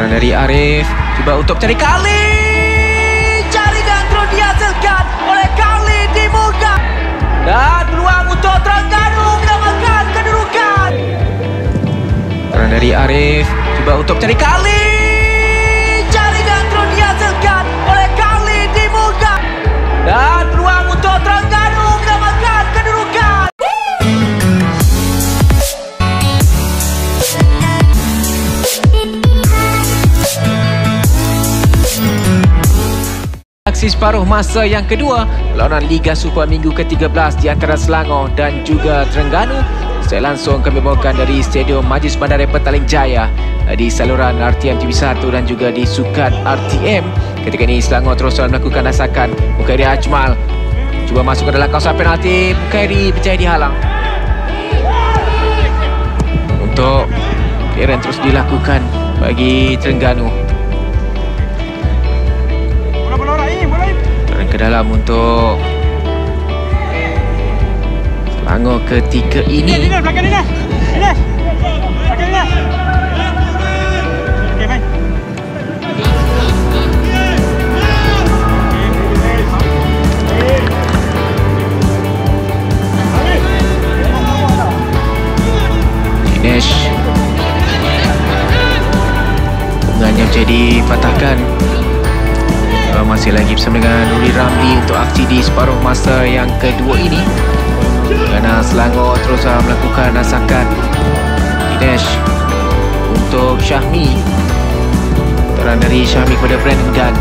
Serangan dari Arif, cuba untuk cari Kali. Jaringan terus dihasilkan oleh Kali di muka. Dan peluang untuk Terengganu mendapatkan kedudukan. Serangan dari Arif, cuba untuk cari Kali. Jaringan terus dihasilkan oleh Kali di muka. Dan peluang untuk Terengganu mendapatkan kedudukan. Aksi separuh masa yang kedua lawanan Liga Super Minggu ke-13 di antara Selangor dan juga Terengganu. Saya langsung kami bawakan dari Stadium Majlis Bandaraya Petaling Jaya di saluran RTM TV1 dan juga di Sukat RTM. Ketika ini Selangor terus melakukan asakan. Mukhairi Ajmal cuba masuk ke dalam kawasan penalti. Mukhairi berjaya dihalang. Untuk clearance terus dilakukan bagi Terengganu. Ke dalam untuk Selangor ketika ini. Dinas, belakang Dinas. Dinas. Belakang Dinas. Okey, baik. Dinesh. Bungannya menjadi patahkan. Masih lagi bersama dengan Nuri Ramli untuk aksi di separuh masa yang kedua ini. Kerana Selangor terus melakukan asakan. Dinesh untuk Syahmi. Terang dari Syahmi kepada Brandon Gunn.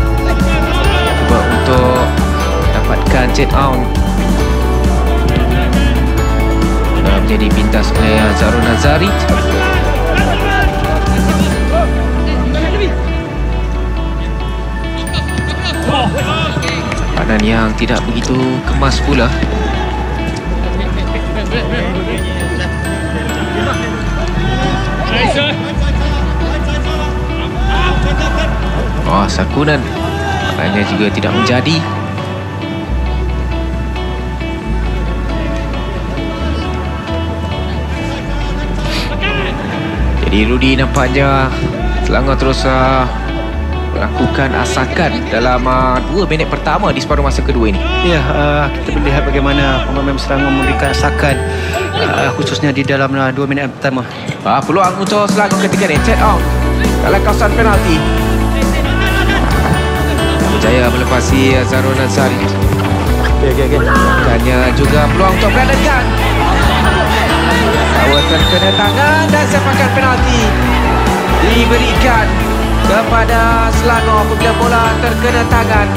Cuba untuk dapatkan set out. Menjadi pintas oleh Zarul Nazari. Padan yang tidak begitu kemas pula. Sakunan maknanya juga tidak menjadi. Jadi Rudy nampaknya Selangor terus melakukan asakan dalam 2 minit pertama di separuh masa kedua ini. Ya, kita melihat bagaimana pemain Selangor memberikan asakan khususnya di dalam 2 minit pertama. Peluang untuk Selangor ketika ini set out dalam kawasan penalti. Berjaya melepasi Zarul Nazari. Dan juga peluang untuk Brandon Gunn. Awal terkena tangan dan sepakan penalti diberikan kepada Selangor apabila bola terkena tangan.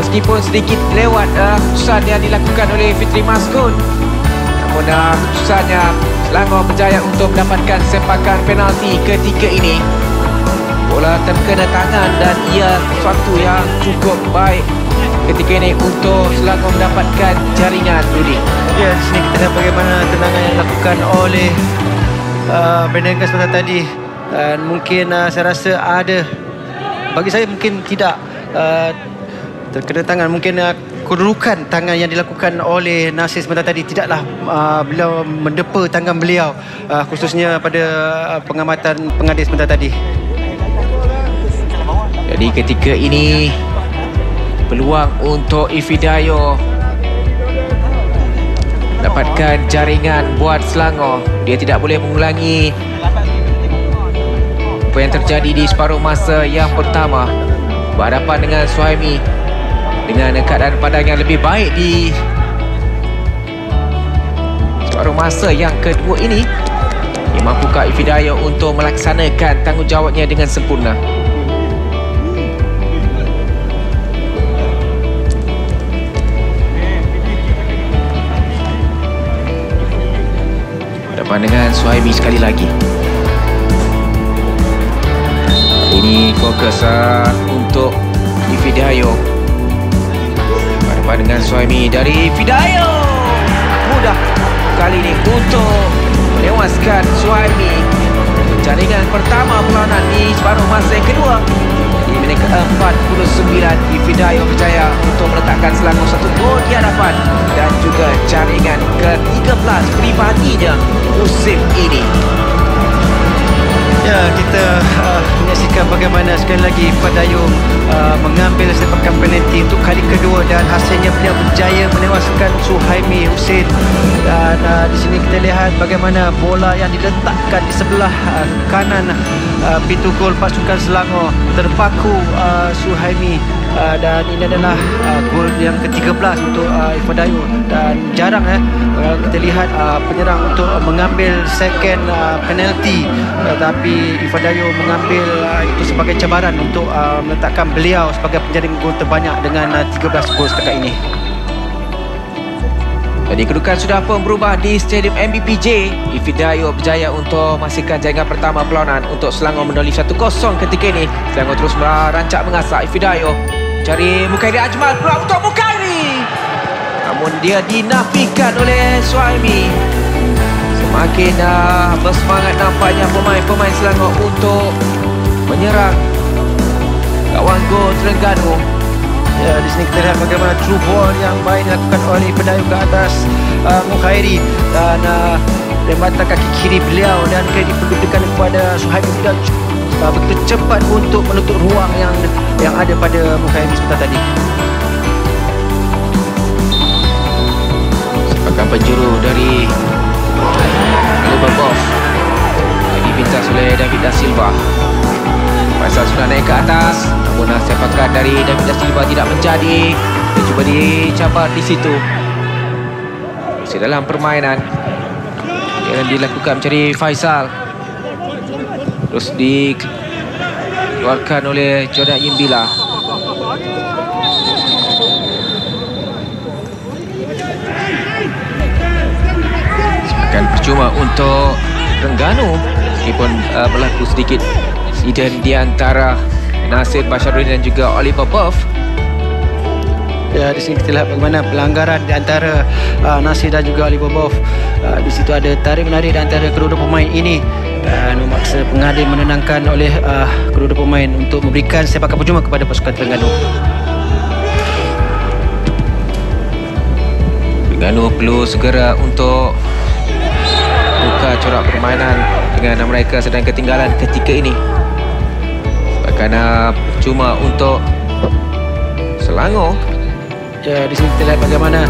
Meskipun sedikit lewat keputusan yang dilakukan oleh Fitri Maskun, namun keputusannya Selangor berjaya untuk mendapatkan sepakan penalti ketika ini. Bola terkena tangan dan ia sesuatu yang cukup baik ketika ini untuk Selangor mendapatkan jaringan. Rudy. Ya, di sini kita lihat bagaimana tendangan yang dilakukan oleh Brandon Gunn sebentar tadi. Dan mungkin saya rasa ada, bagi saya mungkin tidak terkena tangan. Mungkin kedudukan tangan yang dilakukan oleh Nasir sebentar tadi tidaklah beliau mendepa tangan beliau, khususnya pada pengamatan pengadil sebentar tadi. Jadi ketika ini peluang untuk Ifidayo dapatkan jaringan buat Selangor. Dia tidak boleh mengulangi apa yang terjadi di separuh masa yang pertama. Berhadapan dengan Suhaimi dengan keadaan padang yang lebih baik di separuh masa yang kedua ini. Dia mampukah Ifidayo untuk melaksanakan tanggungjawabnya dengan sempurna. Dengan Suhaimi sekali lagi. Ini fokus untuk Ifidayo. Berhadapan dengan Suhaimi dari Ifidayo. Mudah kali ini untuk menewaskan Suhaimi. Jaringan pertama perlawanan di separuh masa yang kedua. Di minit ke-49 Ifidayo berjaya untuk meletakkan Selangor 1 gol di hadapan dan juga jaringan ke-13 pribadinya musim ini. Ya, kita menyaksikan saksikan bagaimana sekali lagi Fadayum mengambil sepakan penalti untuk kali kedua dan hasilnya beliau berjaya menewaskan Suhaimi Hussein. Dan di sini kita lihat bagaimana bola yang diletakkan di sebelah kanan pintu gol pasukan Selangor terpaku Suhaimi. Dan ini adalah gol yang ke-13 untuk Fadayum. Dan jarang kita lihat penyerang untuk mengambil second penalti, tapi Fadayum mengambil itu sebagai cabaran untuk meletakkan beliau sebagai penjaring gol terbanyak dengan 13 gol setakat ini. Jadi kedudukan sudah pun berubah di Stadium MBPJ. Fadayum berjaya untuk memastikan jaringan pertama perlawanan untuk Selangor mendolih 1-0 ketika ini. Selangor terus merancak mengasak. Fadayum cari Mukairi Ajmal, peluang untuk Mukairi, namun dia dinafikan oleh Suhaimi. Semakin bersemangat nampaknya pemain-pemain Selangor untuk menyerang gawang gol Terengganu. Ya, di sini kita lihat bagaimana true ball yang baik dilakukan oleh Fadayum ke atas Mukairi, dan lembatan kaki kiri beliau dan dipergunakan kepada Suhaimi tidak begitu cepat untuk menutup ruang yang ada pada Mukairi sebentar tadi. Sepakan penjuru dari Lubabov dipintas oleh David Da Silva. Faisal sudah naik ke atas, namun sepakan dari David Da Silva tidak menjadi. Dia cuba dicabar di situ. Masih dalam permainan yang dilakukan mencari Faisal, terus dikeluarkan oleh Jordan Yimbila. Akan percuma untuk Terengganu meskipun berlaku sedikit insiden di antara Nasir Basharuddin dan juga Oliver Buff. Ya, di sini kita lihat bagaimana pelanggaran di antara Nasir dan juga Oliver Buff. Di situ ada tarik-menarik di antara kedua-dua pemain ini dan memaksa pengadil menenangkan oleh kedua-dua pemain untuk memberikan sepakan percuma kepada pasukan Terengganu. Terengganu perlu segera untuk buka corak permainan dengan mereka sedang ketinggalan ketika ini. Bahkan percuma untuk Selangor. Ya, di sini kita lihat bagaimana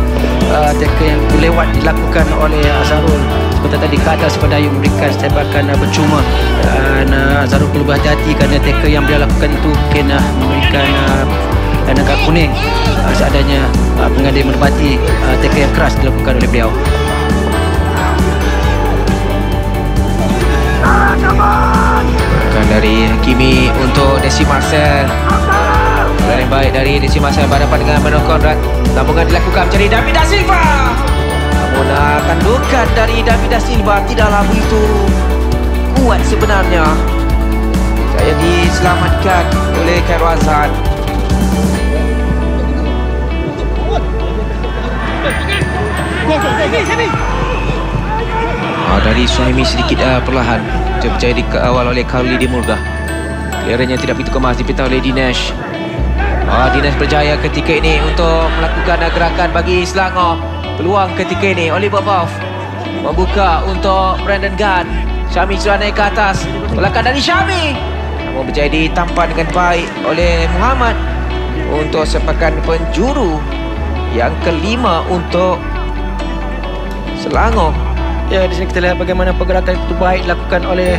tackle yang lewat dilakukan oleh Azharul seperti tadi ke atas Fadayum memberikan sepakan percuma, dan Azharul perlu berhati-hati kerana tackle yang beliau lakukan itu mungkin memberikan kartu kuning seadanya pengadil menepati tackle yang keras dilakukan oleh beliau. Bukan dari Hakimi untuk Desi Marcel. Yang baik dari Desi Marcel berhadapan dengan Manuel Conrad. Sambungan dilakukan mencari David Da Silva, namun tandukan dari David Da Silva tidaklah begitu kuat sebenarnya. Saya diselamatkan oleh Khairul Azhan. Dari Suhaimi sedikit perlahan, berjaya dikawal oleh Khalidi Murdah. Clearannya tidak begitu kemas, dipintah oleh Dinesh. Dinesh berjaya ketika ini untuk melakukan gerakan bagi Selangor. Peluang ketika ini Oliver Buff membuka untuk Brandon Gunn. Syami sudah naik ke atas, belakang dari Syami, namun berjaya ditampan dengan baik oleh Muhammad untuk sepakan penjuru yang kelima untuk Selangor. Ya, di sini kita lihat bagaimana pergerakan itu baik dilakukan oleh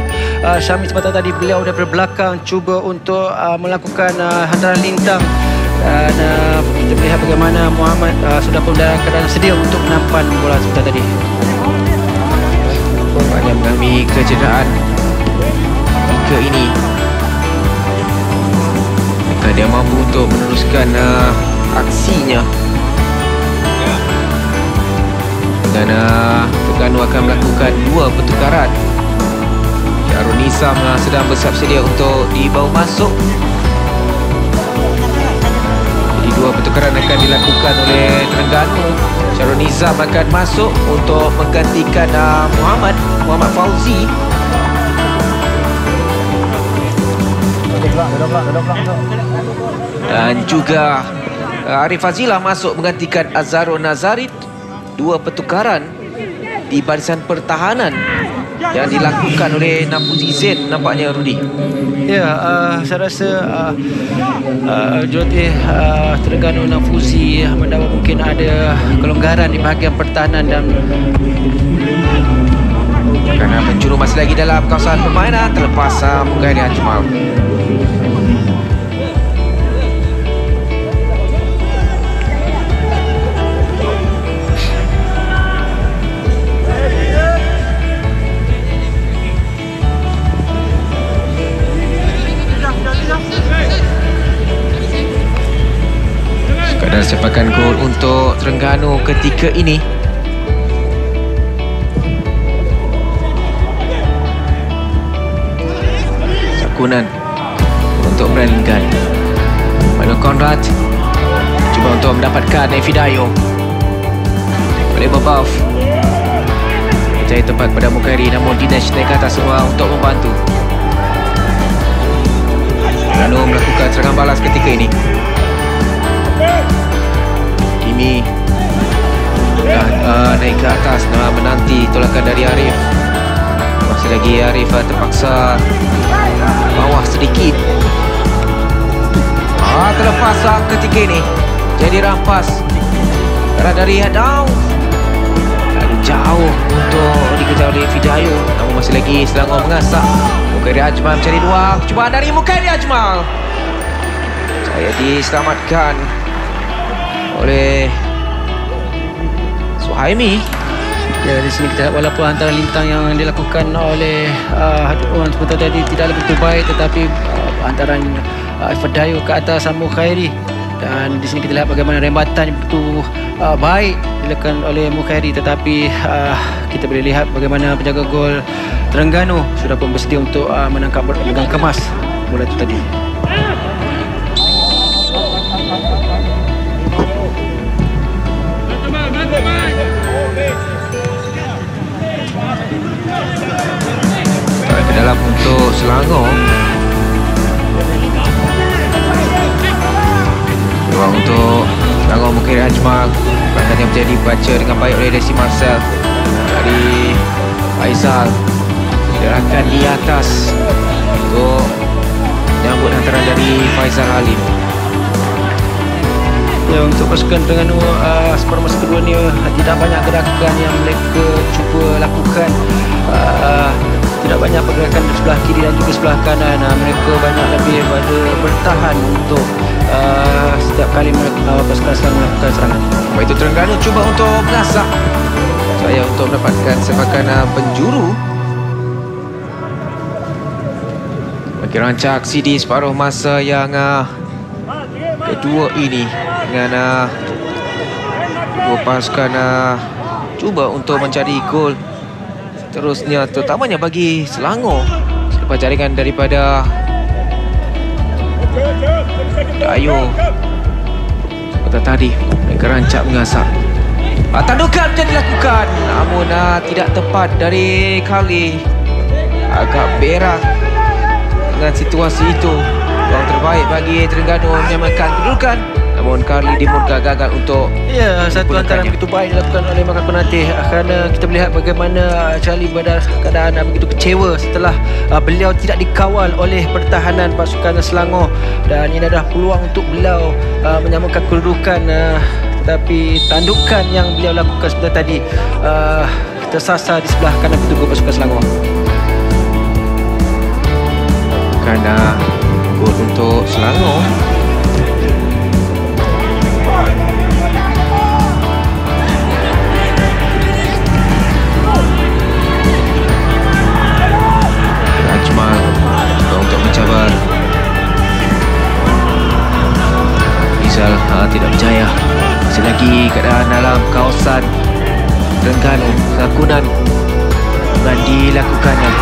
Syami sebentar tadi. Beliau daripada belakang cuba untuk melakukan hantaran lintang, dan kita melihat bagaimana Muhammad sudah pun dalam keadaan sedia untuk menampan bola sebentar tadi. Banyak mengalami kecederaan ketika ini. Maka dia mampu untuk meneruskan aksinya. Dan Terengganu akan melakukan dua pertukaran. Syarul Nizam sedang bersiap sedia untuk dibawa masuk. Jadi dua pertukaran akan dilakukan oleh Terengganu. Syarul Nizam akan masuk untuk menggantikan Muhammad Fauzi. Dan juga Arif Fazilah masuk menggantikan Azharul Nazarit. Dua pertukaran di barisan pertahanan yang dilakukan oleh Nafuzi Zain nampaknya, Rudy. Ya, saya rasa jurulatih Terengganu Nafuzi mendakwa mungkin ada kelonggaran di bahagian pertahanan dan kerana penjuru masih lagi dalam kawasan permainan terlepas Mukhairi Ajmal. Sekadar sepakan gol untuk Terengganu ketika ini. Sakunan untuk Brandon. Mano Conrad cuba untuk mendapatkan Evidayo. Boleh Bobov. Mencari tempat pada Mukhairi, namun Dinesh naik ke atas semua untuk membantu. Terengganu melakukan serangan balas ketika ini. Kimi naik ke atas menanti tolakan dari Arif. Masih lagi Arif terpaksa bawah sedikit. Terlepas ketika ini. Jadi rampas dari Hadau. Lalu jauh untuk dikejar oleh Fidayo. Namun masih lagi Selangor mengasak. Mukhairi Ajmal mencari ruang. Cubaan dari Mukhairi Ajmal. Saya diselamatkan oleh Suhaimi. Ya, di sini kita lihat walaupun antara lintang yang dilakukan oleh Hatuan sebentar tadi tidak begitu baik, tetapi antara Fidayo ke atas Mukhairi, dan di sini kita lihat bagaimana rembatan begitu baik dilakukan oleh Mukhairi, tetapi kita boleh lihat bagaimana penjaga gol Terengganu sudah pun bersedia untuk menangkap pegang kemas bola itu tadi. Ke dalam untuk Selangor. Ruang untuk Selangor Mukhairi Ajmal. Perangkat yang menjadi baca dengan baik oleh Desi Marcel. Dari Faizal. Gerakan di atas untuk menyambut hantaran dari Faizal Halim. Ya, untuk pasukan Terengganu separuh masa kedua ni tidak banyak gerakan yang mereka cuba lakukan. Tidak banyak pergerakan di sebelah kiri dan juga sebelah kanan. Mereka banyak lebih pada bertahan untuk setiap kali pasukan Selangor melakukan serangan. Baik, itu Terengganu cuba untuk mengasak. Saya untuk mendapatkan sepakan penjuru. Bagi rancak aksi di separuh masa yang kedua ini, dengan dua pasukan cuba untuk mencari gol seterusnya, terutamanya bagi Selangor selepas jaringan daripada Dayo. Seperti tadi mereka rancak mengasak. Tandukan menjadi dilakukan, namun tidak tepat dari Kali. Agak berat dengan situasi itu. Ruang terbaik bagi Terengganu menyamakan kedudukan, namun Carly di Murga gagal untuk satu hantaran begitu baik dilakukan oleh Maka Penatih, kerana kita melihat bagaimana Charlie pada keadaan begitu kecewa setelah beliau tidak dikawal oleh pertahanan pasukan Selangor, dan ini adalah peluang untuk beliau menyamakan kedudukan, tetapi tandukan yang beliau lakukan sebentar tadi tersasar di sebelah kanan pintu gol pasukan Selangor. Kerana gol untuk Selangor. Ajmal untuk mencabar. Rizal tidak berjaya. Masih lagi keadaan dalam kawasan Terengganu. Sakunan dan dilakukannya.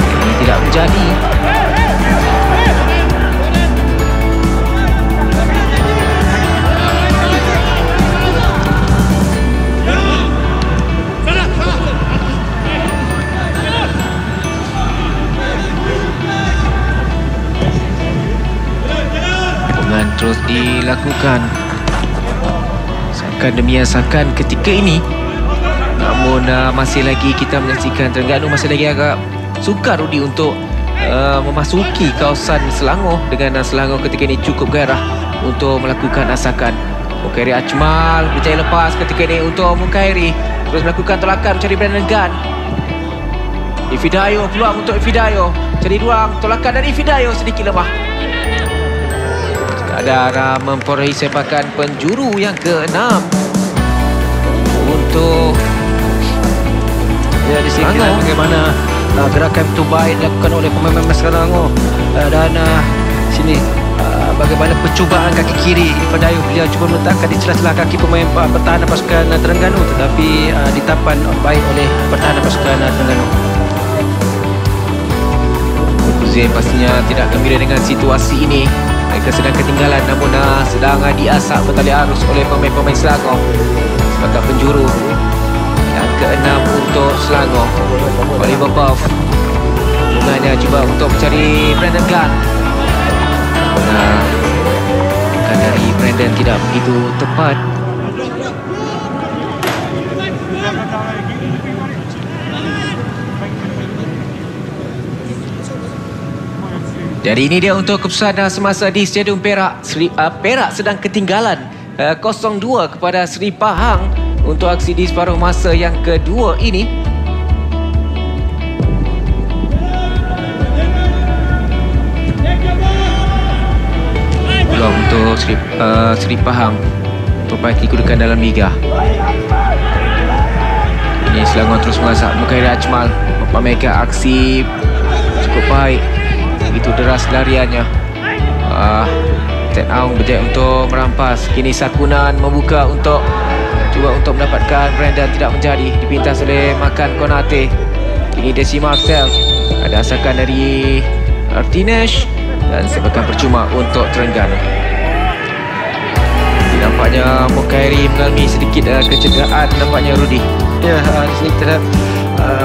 Ini tidak menjadi. Terus dilakukan sakan demi sakan ketika ini, namun Namun masih lagi kita menyaksikan Terengganu masih lagi agak sukar Rudi untuk memasuki kawasan Selangor, dengan Selangor ketika ini cukup gairah untuk melakukan asakan. Mukairi Ajmal berjaya lepas ketika ini untuk Mukairi, terus melakukan tolakan mencari Brandon Gunn. Ifidayo, peluang untuk Ifidayo, cari ruang, tolakan dari Ifidayo sedikit lemah. Sekadar memperolehi sepakan penjuru yang ke-6 untuk di sini kita bagaimana gerakan itu baik dilakukan oleh pemain-pemain Selangor, dan sini bagaimana percubaan kaki kiri Ifidayo, dia cuba meletakkan di celah-celah kaki pemain pertahanan pasukan Terengganu, tetapi ditapan baik oleh pertahanan pasukan Terengganu. Zain pastinya tidak gembira dengan situasi ini. Mereka sedang ketinggalan, namun sedang diasak bertali arus oleh pemain-pemain Selangor sebagai penjuru yang ke-6 untuk Selangor. Oliver Buff bunganya cuba untuk mencari Brandon Gunn. Bukan dari Brandon tidak begitu tepat. Jadi ini dia untuk keputusan semasa di Stadium Perak. Perak sedang ketinggalan 0-2 kepada Seri Pahang untuk aksi di separuh masa yang kedua ini. Peluang untuk Seri Pahang perbaiki kedudukan dalam Liga. Ini Selangor terus mengasak. Mukairi Ajmal memamerkan aksi cukup baik. Begitu deras lariannya. Ted Aung berjaya untuk merampas. Kini Sakunan membuka untuk cuba untuk mendapatkan Brandon, tidak menjadi. Dipintas oleh Makan Konate. Kini Desi Marcel. Ada asakan dari Artinesh dan sepakan percuma untuk Terengganu. Nampaknya Mukairi mengalami sedikit kecederaan nampaknya, Rudi. Ya, di sini kita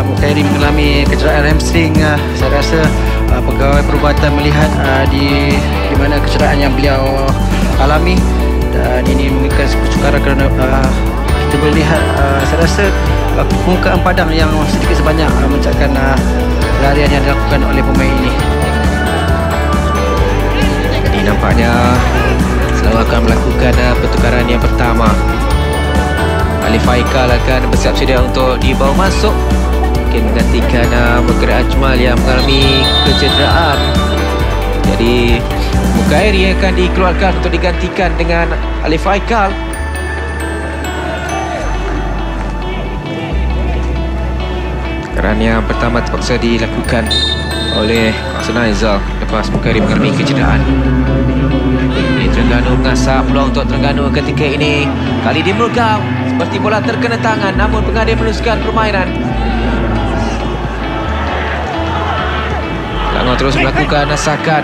Mukairi mengalami kecederaan hamstring. Saya rasa pegawai perubatan melihat di mana kecederaan yang beliau alami, dan ini mengikat kesukaran kerana kita boleh lihat saya rasa permukaan padang yang sedikit sebanyak mencatkan larian yang dilakukan oleh pemain ini. Jadi nampaknya Selangor akan melakukan pertukaran yang pertama. Alif Haikal akan bersiap sedia untuk dibawa masuk, mungkin menggantikan Mukairi Ajmal yang mengalami kecederaan. Jadi Mukairi akan dikeluarkan untuk digantikan dengan Alif Haikal. Pertukaran yang pertama terpaksa dilakukan oleh Sunaizal lepas Mukairi mengalami kecederaan. Terengganu mengasah peluang untuk Terengganu ketika ini. Kali di Mulgam seperti bola terkena tangan, namun pengadil meneruskan permainan. Selangor terus melakukan asakan.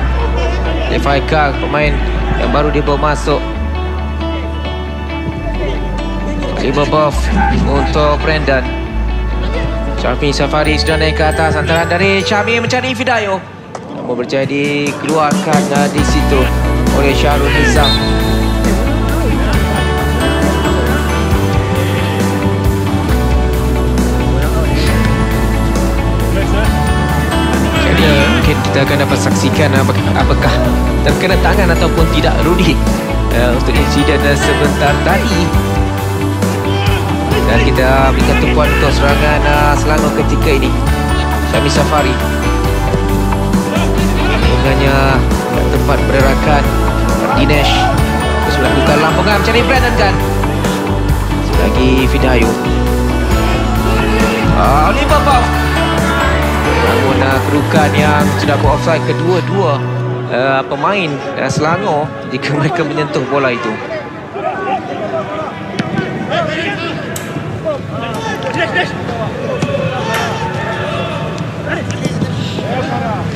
Lefaikal, pemain yang baru dibawa masuk. Libobov untuk Brandon. Syafmi Safari sudah naik ke atas. Antaran dari Syami mencari Ifidayo, namun berjaya dikeluarkan di situ oleh Syahrul Nizam. Jadi mungkin kita akan dapat saksikan apakah terkena tangan ataupun tidak, Rudi, untuk insiden sebentar tadi. Dan kita berikan tumpuan untuk serangan Selangor ketika ini. Syami Safari bunganya tak tempat pergerakan. Dinesh terus melakukan lampungan mencari Brandon Gunn. Lagi Fidayo. Oliver Buff. Namun kedudukan yang sudah beroffside kedua-dua pemain Selangor jika mereka menyentuh bola itu.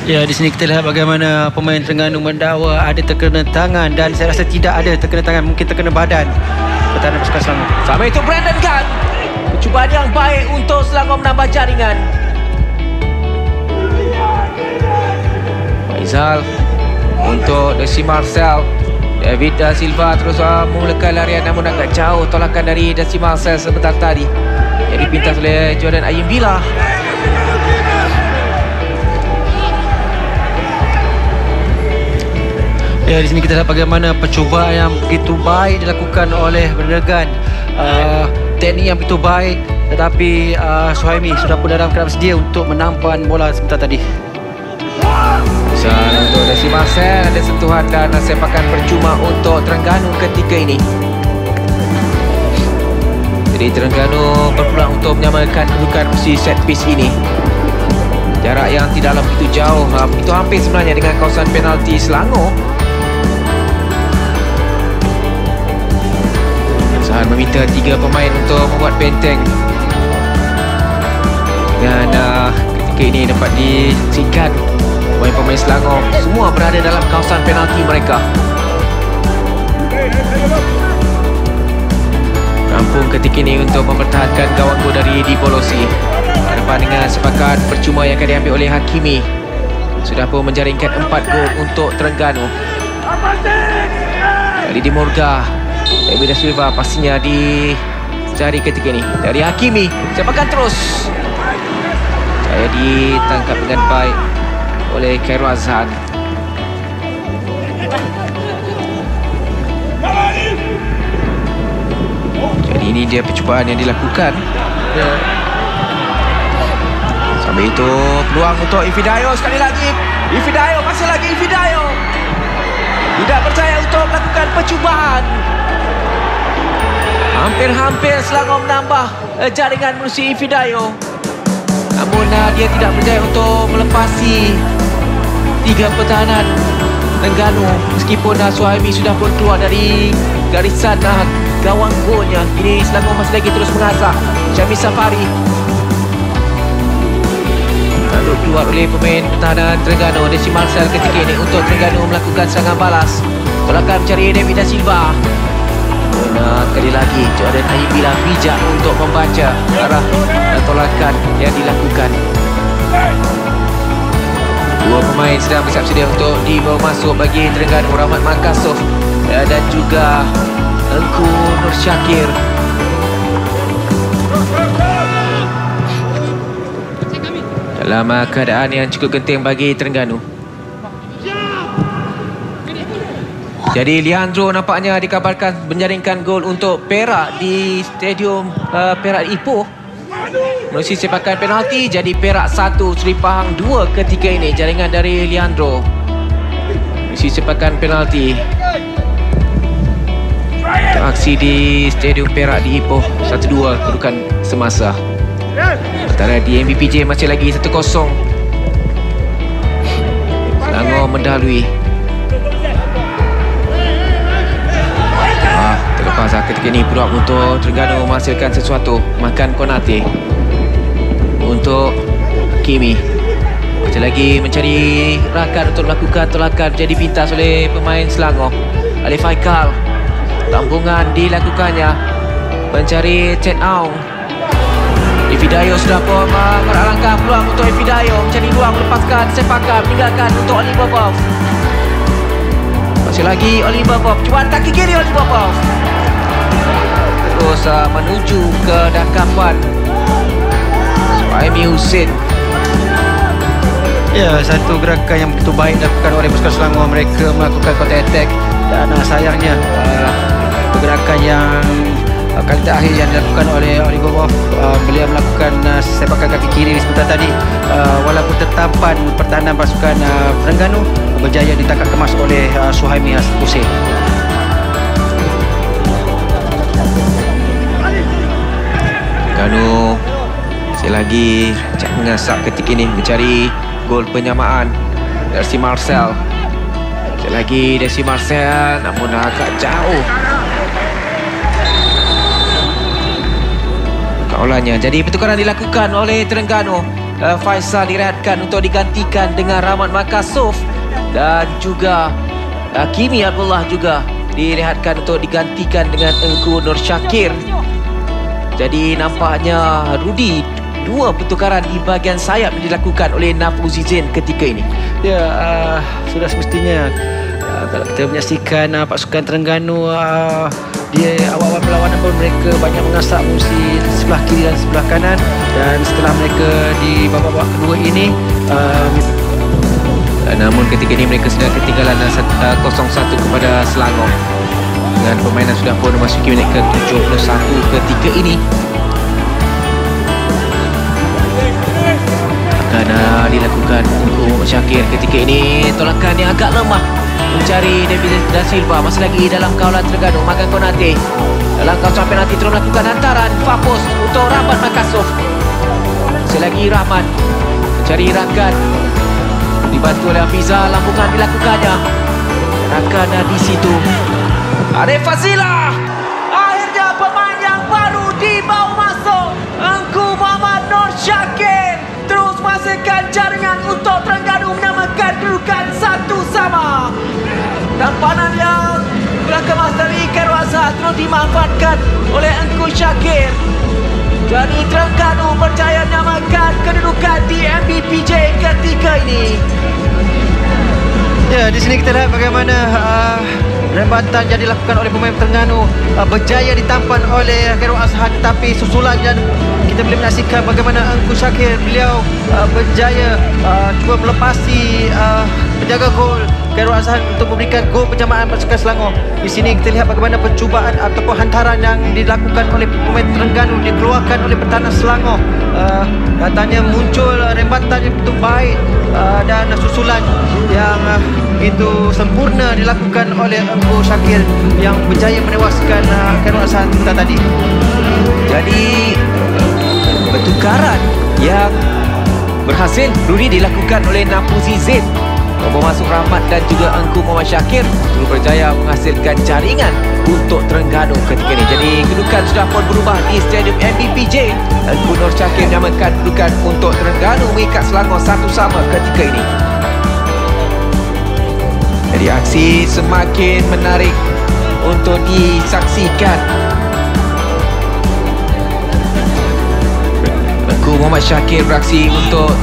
Ya, di sini kita lihat bagaimana pemain Terengganu mendakwa ada terkena tangan, dan saya rasa tidak ada terkena tangan, mungkin terkena badan pertahanan pasukan Selangor. Sama itu Brandon Gunn. Percubaan yang baik untuk Selangor menambah jaringan. Faizal untuk Desi Marcel. David Da Silva terus memulakan larian, namun agak jauh tolakan dari Dasi Marcel sebentar tadi yang dipintas oleh Jordan Ayimbila. Ya, di sini kita lihat bagaimana percubaan yang begitu baik dilakukan oleh Berdegan. Teknik yang begitu baik, tetapi Suhaimi sudah pun dalam keadaan sedia untuk menampan bola sebentar tadi. Dan untuk Dasi Marcel ada sentuhan dan sepakan percuma untuk Terengganu ketika ini. Jadi Terengganu berpeluang untuk menyamakan kedudukan musim set piece ini. Jarak yang tidaklah begitu jauh, begitu hampir sebenarnya dengan kawasan penalti Selangor. Sahan meminta 3 pemain untuk membuat benteng. Dan ketika ini dapat disaksikan pemain-pemain Selangor semua berada dalam kawasan penalti mereka. Rampung ketika ini untuk mempertahankan gawang gol dari Dibolosi. Hadapan dengan sepakat percuma yang akan diambil oleh Hakimi. Sudah pun menjaringkan 4 gol untuk Terengganu. Dari Di Morga, David Da Silva pastinya dicari ketika ini. Dari Hakimi, sepakan terus. Saya ditangkap dengan baik oleh Khairul Azhan. Jadi ini dia percubaan yang dilakukan. Sambil itu peluang untuk Ifidayo sekali lagi. Ifidayo, masih lagi Ifidayo. Tidak percaya untuk melakukan percubaan. Hampir-hampir Selangor menambah jaringan menerusi Ifidayo. Namun dia tidak berjaya untuk melepasi 3 pertahanan Terengganu. Meskipun Suhaimi sudah pun keluar dari garisan gawang golnya. Ini Selangor masih lagi terus mengasah. Syamil Safari lalu keluar oleh pemain pertahanan Terengganu, Desi Marcel ketika ini untuk Terengganu melakukan serangan balas. Tolakan mencari David Da Silva. Kali lagi Jordan Ayimbila bijak untuk membaca arah tolakan yang dilakukan. 2 pemain sedang bersiap sedia untuk dibawa masuk bagi Terengganu, Rahmat Makassov dan juga Engku Nur Syakir. Dalam keadaan yang cukup genting bagi Terengganu. Jadi Leandro nampaknya dikabarkan menjaringkan gol untuk Perak di Stadium Perak Ipoh. Menerusi sepakan penalti, jadi Perak 1, Seri Pahang 2 ketika ini. Jaringan dari Leandro. Menerusi sepakan penalti. Aksi di Stadium Perak di Ipoh 1-2 kedudukan semasa. Sementara di MBPJ masih lagi 1-0. Selangor mendahului. Terlepas ketika ini peluang untuk Terengganu menghasilkan sesuatu. Makan Konate untuk Hakimi. Masih lagi mencari rakan untuk melakukan tolakan, jadi pintas oleh pemain Selangor. Alif Haikal. Lambungan dilakukannya mencari Chen Aung. Ifidayo sudah pun merangkak peluang untuk Ifidayo mencari ruang melepaskan sepakan, meninggalkan untuk Oliver Boff. Masih lagi Oliver Boff, cubaan kaki kiri Oliver Boff. Terus menuju ke dakapan Suhaimi Husin. Ya, satu gerakan yang begitu baik dilakukan oleh pasukan Selangor. Mereka melakukan counter attack dan sayangnya pergerakan yang kali terakhir yang dilakukan oleh Oliver Boff, beliau melakukan sepakan kaki kiri sebentar tadi. Walaupun tetapan pertahanan pasukan Terengganu berjaya ditangkap kemas oleh Suhaimi Husin. Terengganu masih lagi mengasak ketika ini mencari gol penyamaan. Desi Marcel. Sekali lagi Desi Marcel, namun agak jauh kaulannya. Jadi pertukaran dilakukan oleh Terengganu. Faisal direhatkan untuk digantikan dengan Rahmat Makassov, dan juga Hakimi Abdullah juga direhatkan untuk digantikan dengan Engku Nur Syakir. Jadi nampaknya Rudi, 2 pertukaran di bahagian sayap yang dilakukan oleh Naf Uzizin ketika ini. Ya, sudah semestinya Kalau kita menyaksikan pasukan Terengganu di awal-awal perlawanan pun mereka banyak mengasak musuh sebelah kiri dan sebelah kanan, dan setelah mereka di babak kedua ini namun ketika ini mereka sedang ketinggalan 0-1 kepada Selangor dengan permainan sudah pun memasuki minit ke-71 ketika ini. Akan dilakukan untuk Syakir ketika ini, tolakan yang agak lemah mencari David Da Silva, masih lagi dalam kawalan Terengganu. Makan Konate dalam kawasan penalti terus melakukan hantaran Fapos untuk Rahmat Makasuf. Selagi Rahmat mencari Rakan, dibantu oleh Hafiza, lambungan dilakukannya. Rakan di situ, Arif Fazilah, akhirnya pemain yang baru dibawa masuk. Engku Muhammad Nur Syakir terus masukkan jaringan untuk Terengganu menyamakan kedudukan 1-1. Tampanan yang berkemas dari Khairul Azhar terus dimanfaatkan oleh Engku Syakir. Jadi Terengganu berjaya menyamakan kedudukan di MBPJ ketika ini. Ya, di sini kita lihat bagaimana rembatan yang dilakukan oleh pemain Terengganu berjaya ditampan oleh Khairul Azhar, tetapi susulan dan kita boleh menyaksikan bagaimana Engku Syakir beliau berjaya cuba melepasi penjaga gol Khairul Azhar untuk memberikan gol penjamaan pasukan Selangor. Di sini kita lihat bagaimana percubaan ataupun hantaran yang dilakukan oleh pemain Terengganu dikeluarkan oleh pertahanan Selangor. Katanya muncul rembatan yang begitu baik dan susulan yang itu sempurna dilakukan oleh Engku Syakir yang berjaya menewaskan Khairul Azhar tadi. Jadi pertukaran yang berhasil Rudi dilakukan oleh Nafuzi Zain. Nombor masuk Rahmat dan juga Engku Muhammad Syakir terus berjaya menghasilkan jaringan untuk Terengganu ketika ini. Jadi kedudukan sudah pun berubah di Stadium MBPJ. Engku Nur Syakir menyamakan kedudukan untuk Terengganu mengikat Selangor 1-1 ketika ini. Jadi aksi semakin menarik untuk disaksikan. Engku Muhammad Syakir beraksi untuk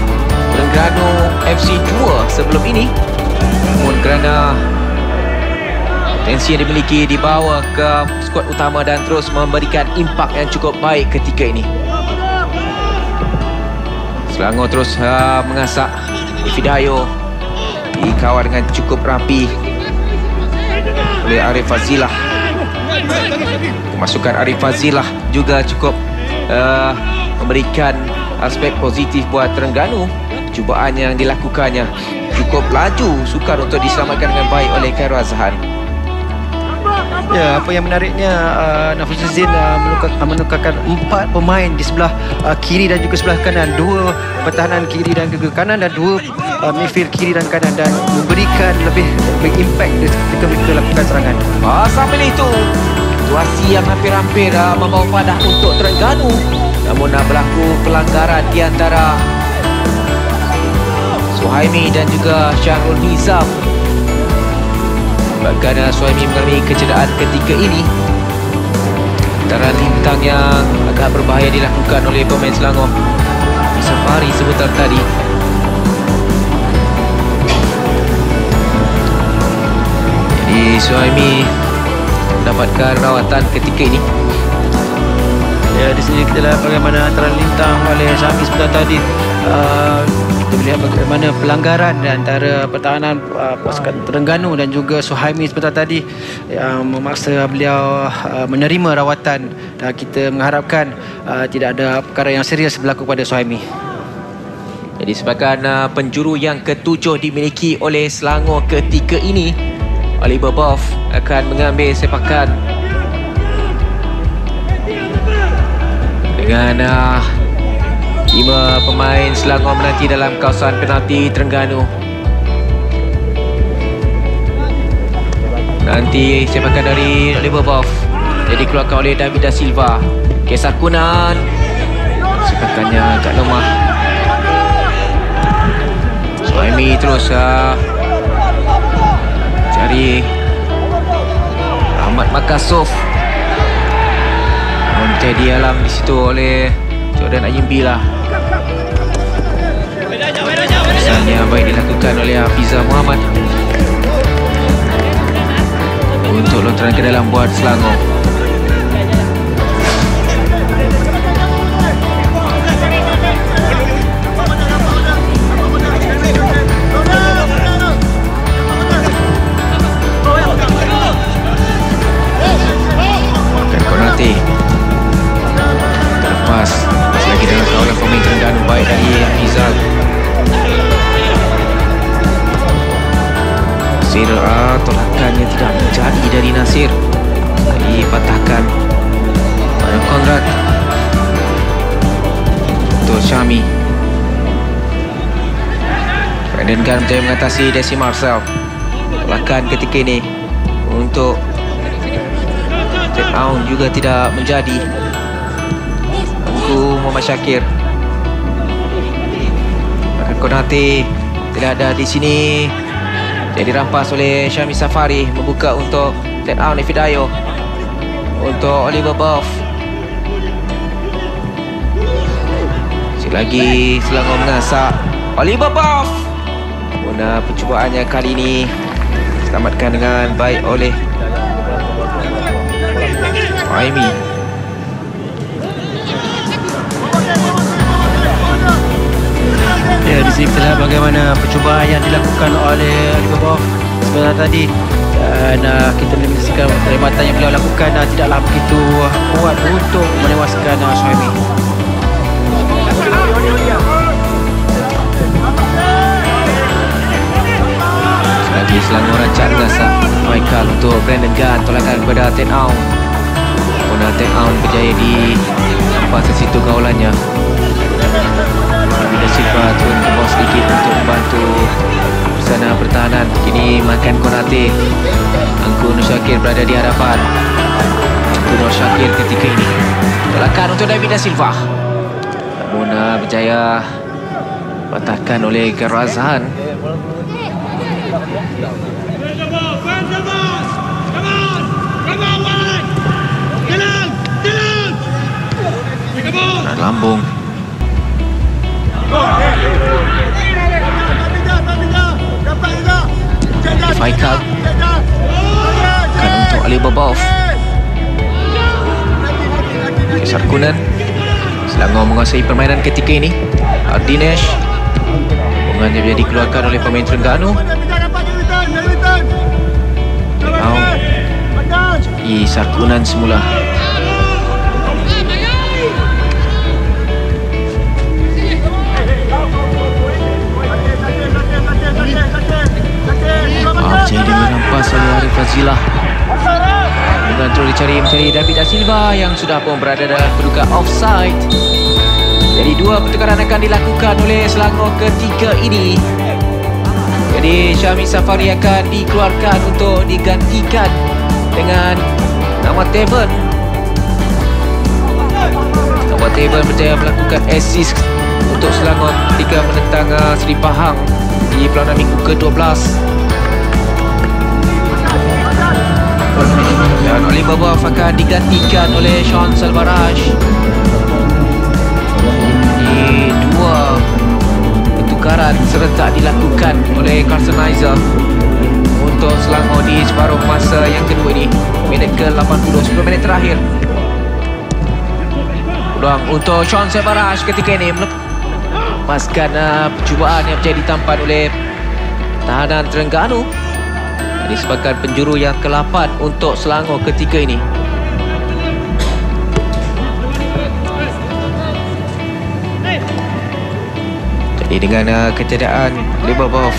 Terengganu FC 2 sebelum ini, namun kerana potensi yang dimiliki dibawa ke skuad utama dan terus memberikan impak yang cukup baik ketika ini. Selangor terus mengasak Ifidayo, dikawal dengan cukup rapi oleh Arif Fazilah. Kemasukan Arif Fazilah juga cukup memberikan aspek positif buat Terengganu. Cubaan yang dilakukannya cukup laju, sukar untuk diselamatkan dengan baik oleh Khairul Azhar. Ya, apa yang menariknya Nafuzi Zain menukarkan 4 pemain di sebelah kiri dan juga sebelah kanan, 2 pertahanan kiri dan juga kanan dan 2 midfield kiri dan kanan, dan memberikan lebih impact ketika mereka lakukan serangan. Sambil itu situasi yang hampir-hampir membawa padah untuk Terengganu, namun berlaku pelanggaran di antara Suhaimi dan juga Syahrul Nizam. Bahkan Suhaimi mengalami kecederaan ketika ini. Antara lintang yang agak berbahaya dilakukan oleh pemain Selangor, Safari sebentar tadi. Jadi Suhaimi mendapatkan rawatan ketika ini. Ya, di sini kita lihat bagaimana antara lintang oleh Syami sebentar tadi. Kita melihat bagaimana pelanggaran di antara pertahanan pasukan Terengganu dan juga Suhaimi sebentar tadi yang memaksa beliau menerima rawatan, dan kita mengharapkan tidak ada perkara yang serius berlaku pada Suhaimi. Jadi sebagai penjuru yang ke-7 dimiliki oleh Selangor ketika ini, Ali Bobov akan mengambil sepakan dengan 5 pemain Selangor menanti dalam kawasan penalti Terengganu. Nanti sepakan dari Ali Bobov jadi dikeluarkan oleh David Da Silva. Kesakunan sepakannya agak lemah. Suhaimi terus cari Rahmat Makasuf, menjadi alam di situ oleh Jordan Ayimbi lah. Misalnya baik dilakukan oleh Hafiza Muhammad. untuk lontaran ke dalam buat Selangor. Konate terlepas, masih lagi dalam kawalan pemain Terengganu, baik dari Hamizal. Tolakannya tidak menjadi dari Nasir, dipatahkan pada Konrad untuk Syami. Brandon Gunn berjaya mengatasi Desi Marcel. Tolakan ketika ini untuk Ted Aun juga tidak menjadi. Tengku Muhammad Syakir. Konate tidak ada di sini. Jadi dirampas oleh Syami Safari, membuka untuk Ted Aun Efidayo, untuk Oliver Buff. Sekali lagi Selangor mengasak. Oliver Buff, guna percubaannya kali ini selamatkan dengan baik oleh Aimi. Ya, di sini kita lihat bagaimana percubaan yang dilakukan oleh Oliver Buff sebenarnya tadi, dan kita boleh menyaksikan perkhidmatan yang beliau lakukan tidaklah begitu kuat untuk menewaskan Syami. Lagi Selangor rancang mengasak. Michael untuk Brandon Gunn, tolakan kepada Ted Aun. Ted Aun berjaya di nampak sesitu gaulannya. Bila Silva turun ke bawah sedikit untuk membantu sana pertahanan. Kini makan Konate. Angku Nur Syakir berada di hadapan. Angku Nur Syakir ketika ini tolakan untuk David Da Silva, namun berjaya patahkan oleh Gerazhan. Lambung. Faikal kan untuk Ali Babov. Sarkunan. Selangor menguasai permainan ketika ini. Ardinesh, hubungannya bisa dikeluarkan oleh pemain Terengganu. Sarkunan semula. Jadi dirampas oleh Arif Fazilah. Dengan terus mencari David Da Silva yang sudah pun berada dalam kedudukan offside. Jadi dua pertukaran akan dilakukan oleh Selangor ketika ini. Jadi Syami Safari akan dikeluarkan untuk digantikan dengan Nawat Devon. Nawat Devon berjaya melakukan assist untuk Selangor ketika menentang Seri Pahang di perlawanan minggu ke-12. Dan Oliver Buff akan digantikan oleh Sean Salvaraj. Ini dua pertukaran serentak dilakukan oleh Carson Aiza untuk Selangor di separuh masa yang kedua ini. Minit ke-80, 10 minit terakhir. Peluang untuk Sean Salvaraj ketika ini melepaskan percubaan yang menjadi ditampan oleh tahanan Terengganu. Disebabkan penjuru yang ke-8 untuk Selangor ketika ini. Jadi dengan ketiadaan Libabov,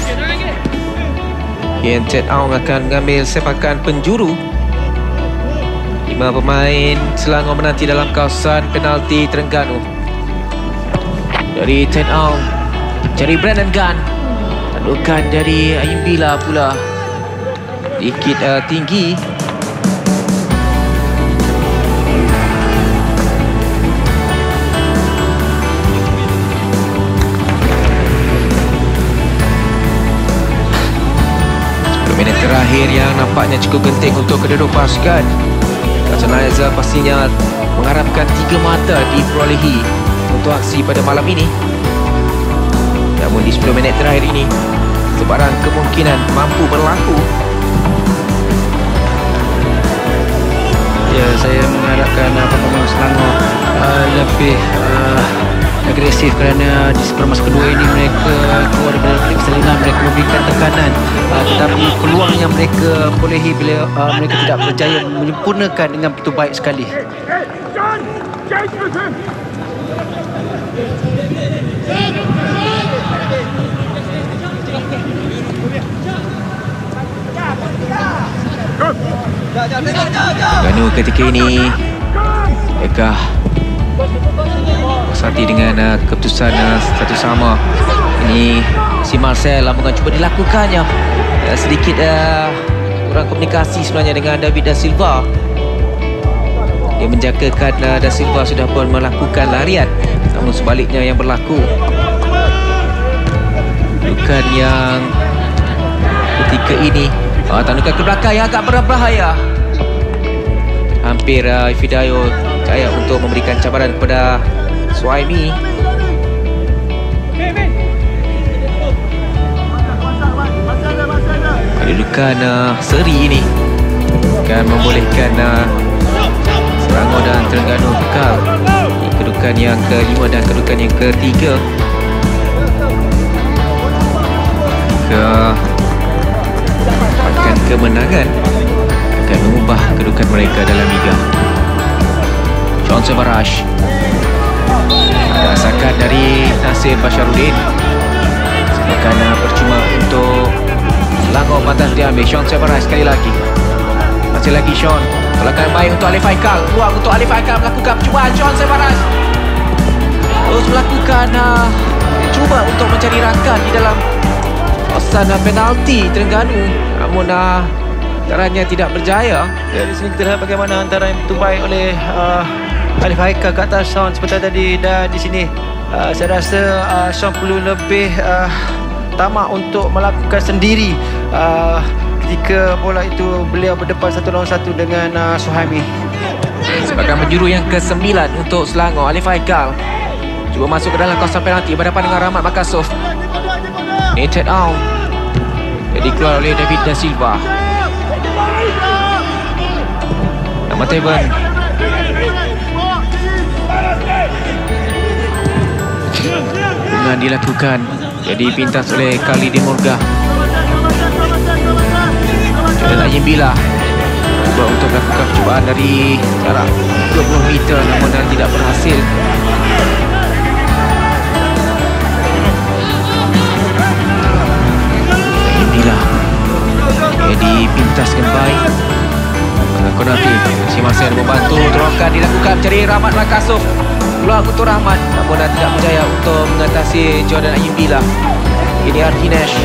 Ian Ted Aung akan mengambil sepakan penjuru. 5 pemain Selangor menanti dalam kawasan penalti Terengganu. Dari Ted Aung, cari Brandon Gunn. Tandukan dari Aimbila pula sedikit tinggi. Minit terakhir yang nampaknya cukup genting untuk kedua pasukan. Carson Aiza pastinya mengharapkan 3 mata diperolehi untuk aksi pada malam ini. Namun di 10 minit terakhir ini sebarang kemungkinan mampu berlaku. Ya, saya mengharapkan pemain Selangor lebih agresif kerana di sepermasa kedua ini mereka keluar daripada persalinan, mereka memberikan tekanan, tetapi peluang yang mereka perolehi bila mereka tidak berjaya menyempurnakan dengan begitu baik sekali. Terengganu ketika ini mereka puas dengan keputusan satu sama. Ini si Marcel Lamongan cuba dilakukannya. Sedikit kurang komunikasi sebenarnya dengan David Da Silva. Dia menjagakan Da Silva sudah pun melakukan larian, namun sebaliknya yang berlaku. Bukan yang ketika ini tandukan ke belakang yang agak berbahaya. Hampir Ifidayo jaya untuk memberikan cabaran kepada Suhaimi. Kedudukan seri ini akan membolehkan Selangor dan Terengganu kekal di kedudukan yang ke-5 dan kedudukan yang ke-3. Dapatkan kemenangan akan mengubah kedudukan mereka dalam liga. John Sebarash, rasakan dari Nasir Basharuddin. Seakan percuma untuk Selangor pantas diambil. Sean Sebarash sekali lagi. Masih lagi Sean. Tolakan baik untuk Alif Haikal. Ruang untuk Alif Haikal melakukan percubaan. Sean Sebarash terus melakukan cuba untuk mencari rakan di dalam kawasan penalti Terengganu, namun antaranya tidak berjaya. Dari sini kita lihat bagaimana antara yang terbaik oleh Alif Haikal ke atas Sean seperti tadi. Dan di sini saya rasa Sean perlu lebih tamak untuk melakukan sendiri ketika bola itu beliau berdepan 1 lawan 1 dengan Suhaimi. Sebagai penjuru yang ke-9 untuk Selangor, Alif Haikal cuba masuk ke dalam kawasan penalti berhadapan dengan Rahmat Makasuf. Nathan Aung jadi keluar oleh David Da Silva. Nama Teben dengan dilakukan, jadi pintas oleh Khalid Morga. Dan Ayim Bila cuba untuk melakukan percubaan dari jarak 20 meter, namun tidak berhasil. Ayim Bila jadi pintaskan baik. Konafi, si Marcel membantu, terokan dilakukan mencari Rahmat Makasuf. Peluang untuk Rahmat, namun tidak berjaya untuk mengatasi Jordan Ayim Bila. Ini Arkinesh.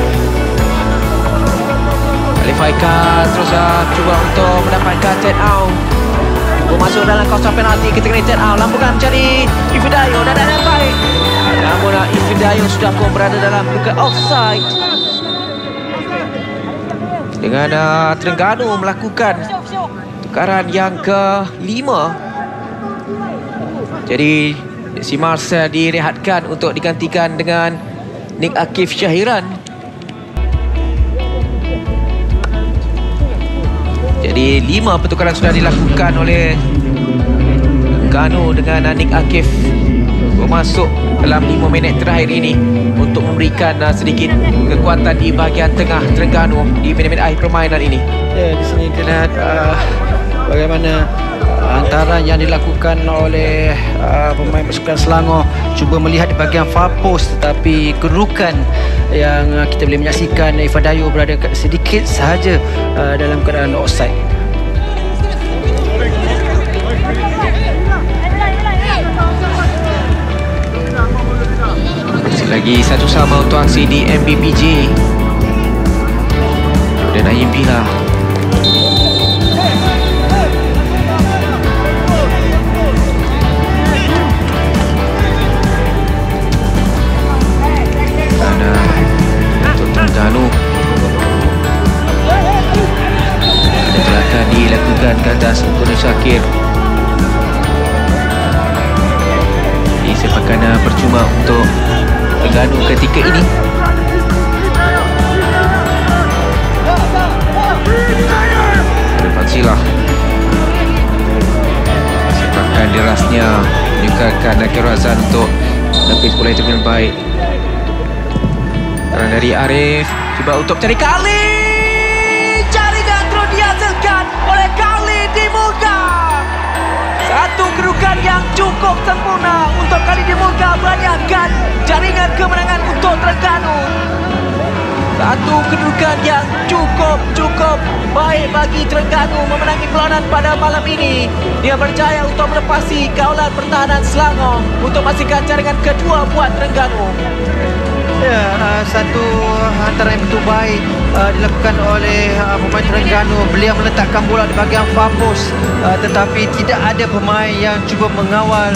Alif Haikal terus cuba untuk mendapatkan Ted Aung. Masuk dalam kawasan penalti ketika ini Ted Aung lampukan mencari Ifidayo dan ada baik. Namun Ifidayo sudah pun berada dalam kedudukan offside. Dengan Terengganu melakukan tukaran yang ke-5. Jadi si Marcel direhatkan untuk digantikan dengan Nick Akif Syahiran. Jadi 5 pertukaran sudah dilakukan oleh Terengganu dengan Nick Akif masuk dalam 5 minit terakhir ini untuk memberikan sedikit kekuatan di bahagian tengah Terengganu di minit-minit akhir permainan ini. Ya, di sini kita lihat bagaimana antara yang dilakukan oleh pemain pasukan Selangor cuba melihat di bahagian far post, tetapi kedudukan yang kita boleh menyaksikan Ifidayo berada sedikit sahaja dalam keadaan offside. Lagi satu sama untuk aksi di MBPJ. Dan Ayim Bila untuk Terengganu ada gerakan dilakukan ke atas untuk Syakir. Ini sepakan percuma untuk Terengganu ketika ini. Irfan Silah menyukarkan Khairul Hassan untuk menepis bola itu dengan baik. Serangan dari Arif, cuba untuk cari Kali. Jaringan terus dihasilkan oleh Kali di muka. Satu kedudukan yang cukup sempurna untuk Kali di muka beraniakan jaringan kemenangan untuk Terengganu. Satu kedudukan yang cukup baik bagi Terengganu memenangi perlawanan pada malam ini. Dia berjaya untuk melepasi kawalan pertahanan Selangor untuk memastikan jaringan kedua buat Terengganu. Ya, satu antara yang betul baik dilakukan oleh pemain Terengganu. Beliau meletakkan bola di bahagian far post, tetapi tidak ada pemain yang cuba mengawal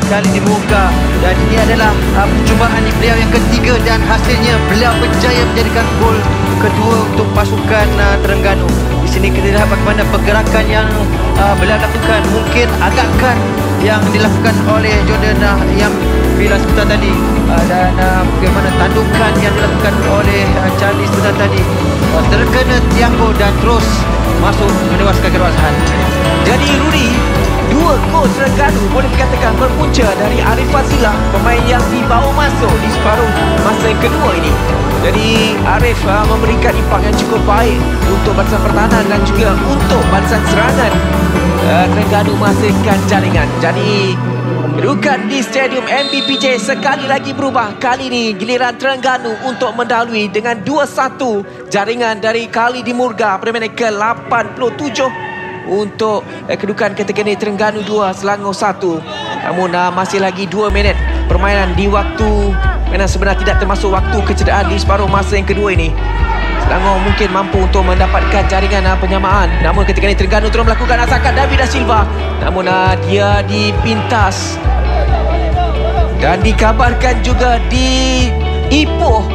Kali di muka. Dan ini adalah percubaan beliau yang ketiga dan hasilnya beliau berjaya menjadikan gol kedua untuk pasukan Terengganu. Di sini kita lihat bagaimana pergerakan yang beliau lakukan, mungkin agakkan yang dilakukan oleh Jordan yang bila sebentar tadi, dan bagaimana tandukan yang dilakukan oleh Charlie sebentar tadi terkena Tiago dan terus masuk menewaskan Khairul Hassan. Jadi Rudi, dua gol Terengganu boleh dikatakan berpunca dari Arif Fazilah, pemain yang dibawa masuk di separuh masa yang kedua ini. Jadi Arif memberikan impak yang cukup baik untuk barisan pertahanan dan juga untuk barisan serangan. Terengganu menghasilkan jaringan. Jadi kedudukan di Stadium MBPJ sekali lagi berubah. Kali ini giliran Terengganu untuk mendahului dengan 2-1 jaringan dari Kali di Murga pada minit ke-87 untuk kedudukan ketika ini Terengganu 2 Selangor 1. Namun masih lagi 2 minit permainan di waktu yang sebenarnya tidak termasuk waktu kecederaan di separuh masa yang kedua ini. Selangor mungkin mampu untuk mendapatkan jaringan penyamaan. Namun ketika ini Terengganu terus melakukan asakan David Da Silva. Namun dia dipintas. Dan dikabarkan juga di Ipoh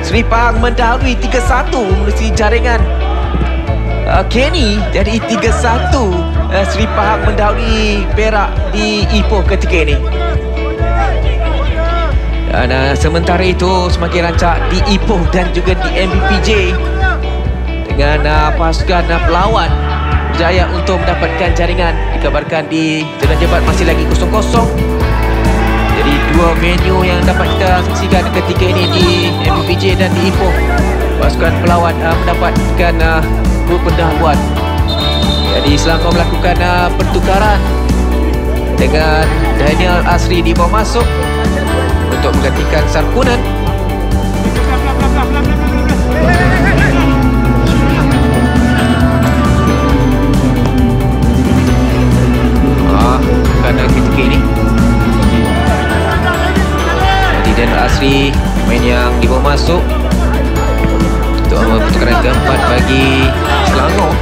Seri Pahang mendahului 3-1 melalui jaringan Kenny. Jadi 3-1 Seri Pahang mendahului Perak di Ipoh ketika ini. Dan sementara itu semakin rancak di Ipoh dan juga di MBPJ dengan pasukan pelawan berjaya untuk mendapatkan jaringan. Dikabarkan di Jalan Jebat masih lagi 0-0. Jadi dua venue yang dapat kita saksikan ketika ini di MBPJ dan di Ipoh. Pasukan pelawan mendapatkan dua pendahuluan. Jadi Selangor melakukan pertukaran dengan Daniel Asri di bawah masuk untuk menggantikan Sarkunan. Kerana ketika ini Daniel Asri main yang di bawah masuk untuk pertukaran keempat bagi Selangor.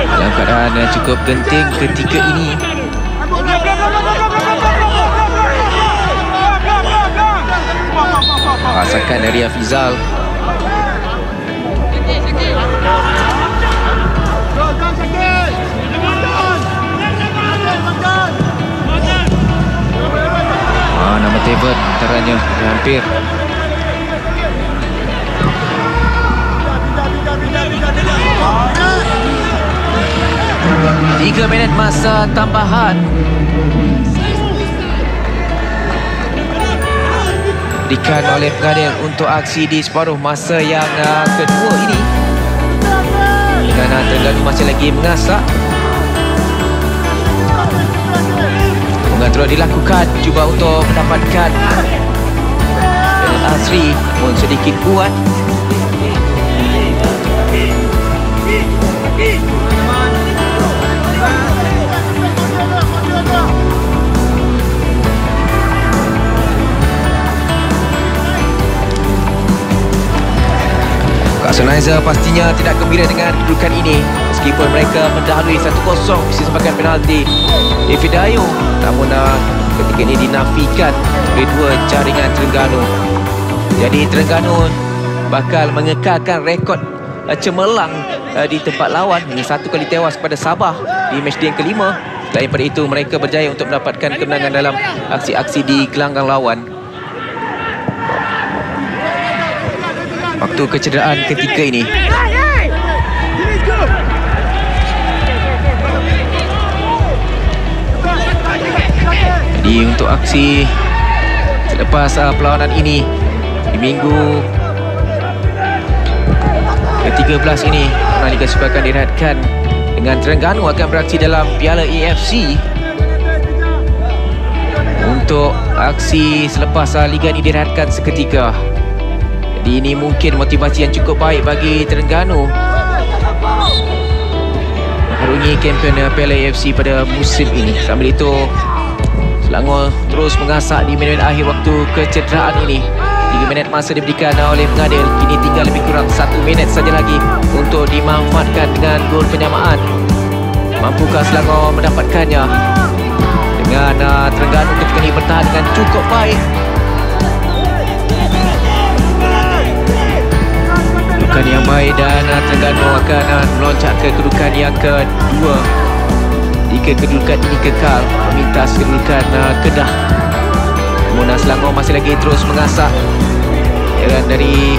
Dalam keadaan yang cukup genting ketika ini. Rasakan dari Afizal. Nama Tebet antaranya hampir. Tiga minit masa tambahan diberikan oleh pengadil untuk aksi di separuh masa yang kedua ini. Kerana Terengganu masih lagi mengasak. Terus dilakukan cuba untuk mendapatkan Asri, namun sedikit kuat. Kak Sunaiza pastinya tidak gembira dengan kedudukan ini meskipun mereka mendahului 1-0 disebabkan penalti Dayo. Namun ketika ini dinafikan oleh dua jaringan Terengganu. Jadi Terengganu bakal mengekalkan rekod cemerlang di tempat lawan. Ini satu kali tewas pada Sabah di matchday yang kelima. Selain daripada itu mereka berjaya untuk mendapatkan kemenangan dalam aksi-aksi di gelanggang lawan. Waktu kecederaan ketika ini. Jadi untuk aksi selepas perlawanan ini di minggu ke-13 ini, Liga Super akan direhatkan dengan Terengganu akan beraksi dalam Piala AFC. Untuk aksi selepas Liga ini direhatkan seketika. Jadi ini mungkin motivasi yang cukup baik bagi Terengganu mengarungi kempen Piala AFC pada musim ini. Sambil itu Selangor terus mengasak di minit akhir waktu kecederaan ini. 3 minit masa diberikan oleh pengadil. Kini tinggal lebih kurang 1 minit saja lagi untuk dimanfaatkan dengan gol penyamaan. Mampukah Selangor mendapatkannya? Dengan Terengganu ketika ini bertahan dengan cukup baik. Kedudukan yang baik dan Terengganu akan meloncat ke kedudukan yang kedua. Jika kedudukan ini kekal memintas kedudukan Kedah. Namun Selangor masih lagi terus mengasak heran dari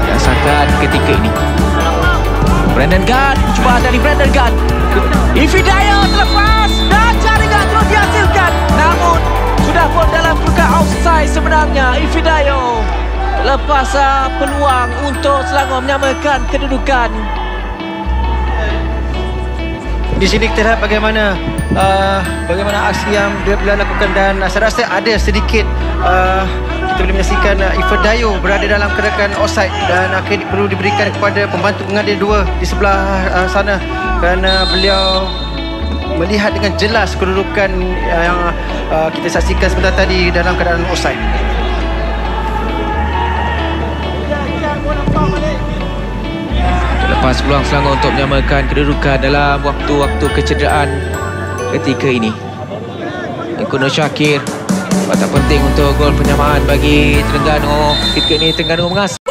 rasakan ketika ini. Brandon Gunn, cuba dari Brandon Gunn. Ifidayo terlepas dan jaringan terus dihasilkan. Namun sudah pun dalam kedudukan offside sebenarnya. Ifidayo lepas peluang untuk Selangor menyamakan kedudukan. Di sini kita lihat bagaimana aksi yang dia lakukan, dan saya rasa ada sedikit kita boleh menyaksikan Ifidayo berada dalam keadaan offside, dan kredit perlu diberikan kepada pembantu pengadil 2 di sebelah sana, kerana beliau melihat dengan jelas kedudukan yang kita saksikan sebentar tadi dalam keadaan offside. Lepas peluang Selangor untuk menyamakan kedudukan dalam waktu-waktu kecederaan ketika ini. Kuno Syakir, watak penting untuk gol penyamaan bagi Terengganu. Ketika ini Terengganu mengasah.